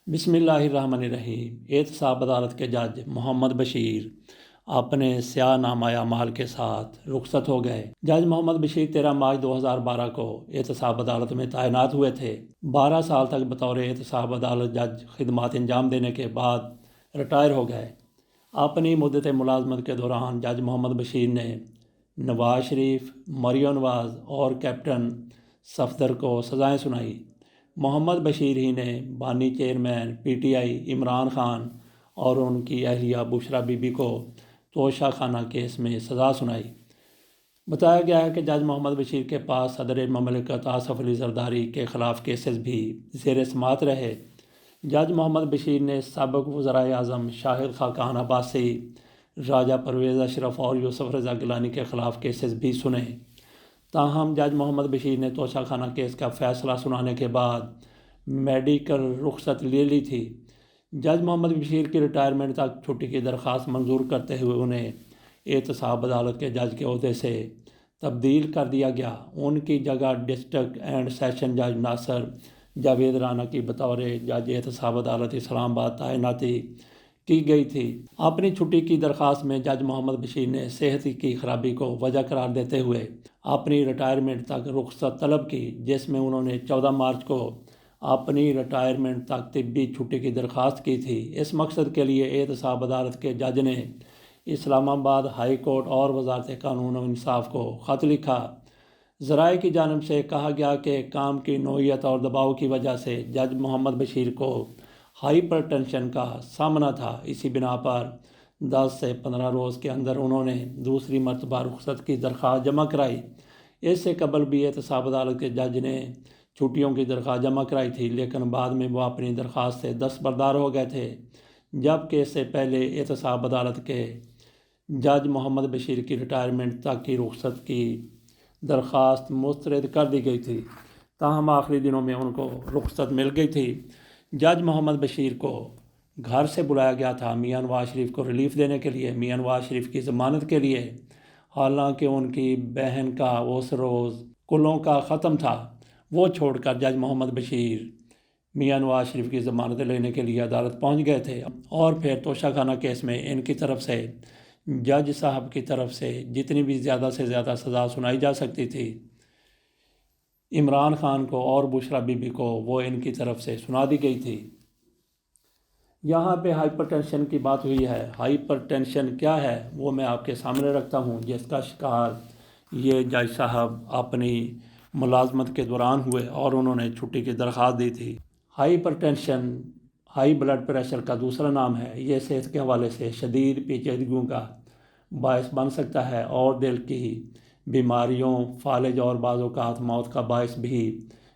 بسم اللہ الرحمن الرحیم۔ احتساب عدالت کے جج محمد بشیر اپنے سیاہ نامہ اعمال کے ساتھ رخصت ہو گئے۔ جج محمد بشیر 13 مارچ 2012 کو احتساب عدالت میں تعینات ہوئے تھے۔ 12 سال تک بطور احتساب عدالت جج خدمات انجام دینے کے بعد ریٹائر ہو گئے۔ اپنی مدت ملازمت کے دوران جج محمد بشیر نے نواز شریف، مریم نواز اور کیپٹن صفدر کو سزائیں سنائیں۔ محمد بشیر ہی نے بانی chairman P T I Imran Khan اور ان کی اہلیہ بشرا بی بی کو توشہ خانہ کیس میں سزا سنائی۔ بتایا گیا ہے کہ جج محمد بشیر کے پاس صدر مملکت آصف علی زرداری کے خلاف کیسز بھی زیر سماعت رہے۔ جج محمد بشیر نے سابق وزرائے اعظم شاہد خاقان عباسی، راجہ پرویز اشرف اور یوسف رضا گیلانی کے خلاف کیسز بھی سنے۔ تاہم جج محمد بشیر نے توشہ خانہ کیس کا فیصلہ سنانے کے بعد میڈیکل رخصت لے لی تھی۔ جج محمد بشیر کی ریٹائرمنٹ تک چھٹی کی درخواست منظور کرتے ہوئے انہیں احتساب عدالت کے جج کے عہدے سے تبدیل کر دیا گیا۔ ان کی جگہ ڈسٹرکٹ اینڈ سیشن جج ناصر جاوید رانا کی بطور جج احتساب عدالت اسلام آباد تعیناتی کی گئی تھی۔ اپنی چھٹی کی درخواست میں جج محمد بشیر نے صحت کی خرابی کو وجہ قرار دیتے ہوئے اپنی ریٹائرمنٹ تک رخصت طلب کی، جس میں انہوں نے 14 مارچ کو اپنی ریٹائرمنٹ تک طبی چھٹی کی درخواست کی تھی۔ اس مقصد کے لیے احتساب عدالت کے جج نے اسلام آباد ہائی کورٹ اور وزارت قانون و انصاف کو خط لکھا۔ ذرائع کی جانب سے کہا گیا کہ کام کی نوعیت اور دباؤ کی وجہ سے جج محمد بشیر کو ہائپر ٹینشن کا سامنا تھا۔ اسی بنا پر 10 سے 15 روز کے اندر انہوں نے دوسری مرتبہ رخصت کی درخواست جمع کرائی۔ اس سے قبل بھی احتساب عدالت کے جج نے چھٹیوں کی درخواست جمع کرائی تھی، لیکن بعد میں وہ اپنی درخواست سے دستبردار ہو گئے تھے، جبکہ اس سے پہلے احتساب عدالت کے جج محمد بشیر کی ریٹائرمنٹ تک کی رخصت کی درخواست مسترد کر دی گئی تھی۔ تاہم آخری دنوں میں ان کو رخصت مل گئی تھی۔ جج محمد بشیر کو گھر سے بلایا گیا تھا میاں نواز شریف کو ریلیف دینے کے لیے، میاں نواز شریف کی ضمانت کے لیے، حالانکہ ان کی بہن کا اس روز کلوں کا ختم تھا۔ وہ چھوڑ کر جج محمد بشیر میاں نواز شریف کی ضمانت لینے کے لیے عدالت پہنچ گئے تھے اور پھر توشہ خانہ کیس میں ان کی طرف سے جج صاحب کی طرف سے جتنی بھی زیادہ سے زیادہ سزا سنائی جا سکتی تھی عمران خان کو اور بشرا بی بی کو وہ ان کی طرف سے سنا دی گئی تھی۔ یہاں پہ ہائپر ٹینشن کی بات ہوئی ہے۔ ہائپر ٹینشن کیا ہے وہ میں آپ کے سامنے رکھتا ہوں، جس کا شکار یہ جج صاحب اپنی ملازمت کے دوران ہوئے اور انہوں نے چھٹی کی درخواست دی تھی۔ Hypertension high blood pressure کا دوسرا نام ہے۔ یہ صحت کے حوالے سے شدید پیچیدگیوں کا باعث بن سکتا ہے اور دل کی بیماریوں، فالج اور بعض اوقات موت کا باعث بھی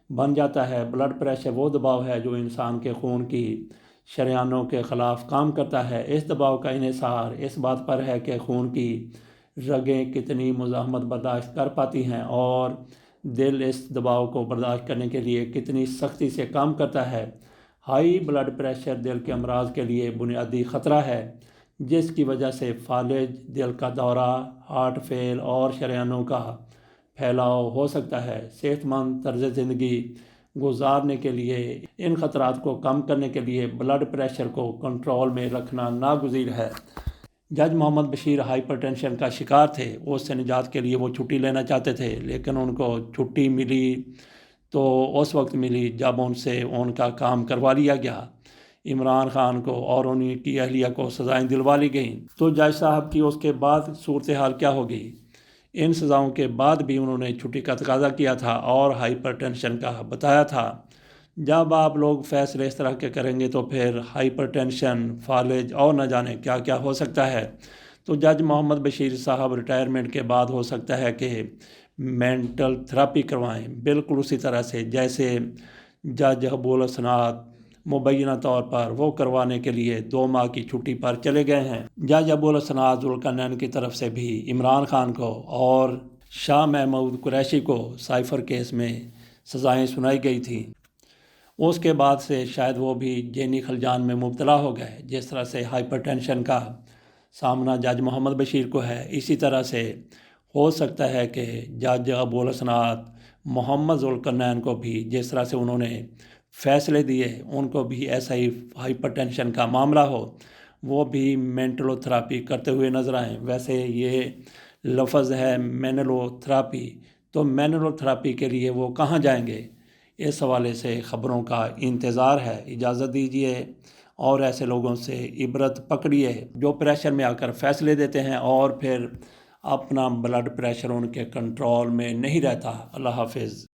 بن جاتا ہے۔ بلڈ پریشر وہ دباؤ ہے جو انسان کے خون کی شریانوں کے خلاف کام کرتا ہے۔ اس دباؤ کا انحصار اس بات پر ہے کہ خون کی رگیں کتنی مزاحمت برداشت کر پاتی ہیں اور دل اس دباؤ کو برداشت کرنے کے لیے کتنی سختی سے کام کرتا ہے۔ ہائی بلڈ پریشر دل کے امراض کے لیے بنیادی خطرہ ہے، جس کی وجہ سے فالج، دل کا دورہ، ہارٹ فیل اور شریانوں کا پھیلاؤ ہو سکتا ہے۔ صحت مند طرز زندگی گزارنے کے لیے ان خطرات کو کم کرنے کے لیے بلڈ پریشر کو کنٹرول میں رکھنا ناگزیر ہے۔ جج محمد بشیر ہائپر ٹینشن کا شکار تھے۔ اس سے نجات کے لیے وہ چھٹی لینا چاہتے تھے، لیکن ان کو چھٹی ملی تو اس وقت ملی جب ان سے ان کا کام کروا لیا گیا۔ عمران خان کو اور ان کی اہلیہ کو سزائیں دلوا لی گئیں۔ تو جج صاحب کی اس کے بعد صورتحال کیا ہوگی؟ ان سزاؤں کے بعد بھی انہوں نے چھٹی کا تقاضا کیا تھا اور ہائپر ٹینشن کا بتایا تھا۔ جب آپ لوگ فیصلے اس طرح کے کریں گے تو پھر ہائپر ٹینشن، فالج اور نہ جانے کیا کیا ہو سکتا ہے۔ تو جج محمد بشیر صاحب ریٹائرمنٹ کے بعد ہو سکتا ہے کہ مینٹل تھراپی کروائیں، بالکل اسی طرح سے جیسے جج ابو الحسنات مبینہ طور پر وہ کروانے کے لیے 2 ماہ کی چھٹی پر چلے گئے ہیں۔ جج ابو الحسنات ذوالقرنین کی طرف سے بھی عمران خان کو اور شاہ محمود قریشی کو سائفر کیس میں سزائیں سنائی گئی تھیں۔ اس کے بعد سے شاید وہ بھی ذہنی خلجان میں مبتلا ہو گئے۔ جس طرح سے ہائپر ٹینشن کا سامنا جج محمد بشیر کو ہے، اسی طرح سے ہو سکتا ہے کہ جج ابو الحسنات محمد ذوالقرنین کو بھی، جس طرح سے انہوں نے فیصلے دیے ان کو بھی ایسا ہی ہائپر ٹینشن کا معاملہ ہو، وہ بھی مینٹلو تھراپی کرتے ہوئے نظر آئیں۔ ویسے یہ لفظ ہے مینلو تھراپی، تو مینلو تھراپی کے لیے وہ کہاں جائیں گے؟ اس حوالے سے خبروں کا انتظار ہے۔ اجازت دیجیے اور ایسے لوگوں سے عبرت پکڑیے جو پریشر میں آ کر فیصلے دیتے ہیں اور پھر اپنا بلڈ پریشر ان کے کنٹرول میں نہیں رہتا۔ اللہ حافظ۔